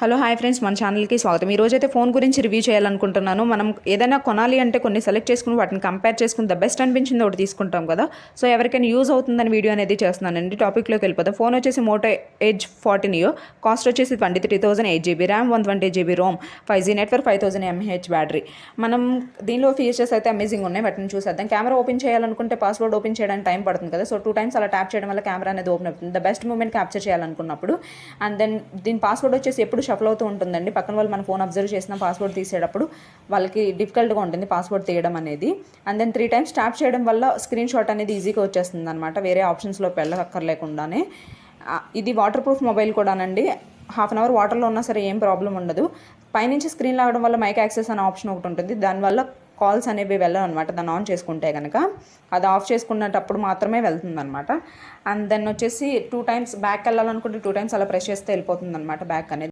Hello hi friends, మన ఛానల్కి స్వాగతం. ఈ రోజైతే ఫోన్ గురించి రివ్యూ చేయాలనుకుంటున్నాను. మనం ఏదైనా కొనాలి అంటే కొన్ని సెలెక్ట్ చేసుకుని వాటిని కంపేర్ చేసుకుని ద బెస్ట్ అనిపించింది ఒకటి తీసుకుంటాం కదా. సో ఎవరికైనా యూజ్ అవుతుందని వీడియో అనేది చేస్తున్నానండి. టాపిక్లోకి వెళ్ళిపోతాం. ఫోన్ వచ్చేసి మోటో ఎడ్జ్ 14 Neo, కాస్ట్ వచ్చేసి 23,000, 8GB RAM, 120GB Rome, 5G network, 5000 mAh battery. మనం దీనిలో ఫీచర్స్ అయితే అమేజింగ్ ఉన్నాయి. వాటిని చూసేద్దాం. కెమెరా ఓపెన్ చేయాలనుకుంటే పాస్వర్డ్ ఓపెన్ చేయడానికి టైం పడుతుంది కదా. సో 2 times అలా ట్యాప్ చేయడం వల్ల కెమెరా అనేది ఓపెన్ అవుతుంది ద బెస్ట్ మూమెంట్ క్యాప్చర్ చేయాలనుకున్నప్పుడు. అండ్ దెన్ దీని పాస్వర్డ్ వచ్చేసి ఎప్పుడు షఫల్ అవుతూ ఉంటుందండి. పక్కన వాళ్ళు మన ఫోన్ అబ్జర్వ్ చేసిన పాస్వర్డ్ తీసేటప్పుడు వాళ్ళకి డిఫికల్ట్గా ఉంటుంది పాస్వర్డ్ తీయడం అనేది. అండ్ దెన్ 3 times ట్యాప్ చేయడం వల్ల స్క్రీన్ షాట్ అనేది ఈజీగా వచ్చేస్తుంది అనమాట, వేరే ఆప్షన్స్లోకి వెళ్ళక్కర్లేకుండానే. ఇది వాటర్ ప్రూఫ్ మొబైల్ కూడానండి. హాఫ్ అన్ అవర్ వాటర్లో ఉన్నా సరే ఏం ప్రాబ్లం ఉండదు. పైనుంచి స్క్రీన్ లాగడం వల్ల మైక్ యాక్సెస్ అనే ఆప్షన్ ఒకటి ఉంటుంది. దానివల్ల కాల్స్ అనేవి వెళ్ళవు అనమాట. దాన్ని ఆన్ చేసుకుంటే కనుక అది ఆఫ్ చేసుకున్నప్పుడు మాత్రమే వెళ్తుంది అనమాట. అండ్ దెన్ వచ్చేసి 2 times బ్యాక్ వెళ్ళాలనుకుంటే 2 times అలా ప్రెస్ చేస్తే వెళ్ళిపోతుంది అనమాట బ్యాక్ అనేది.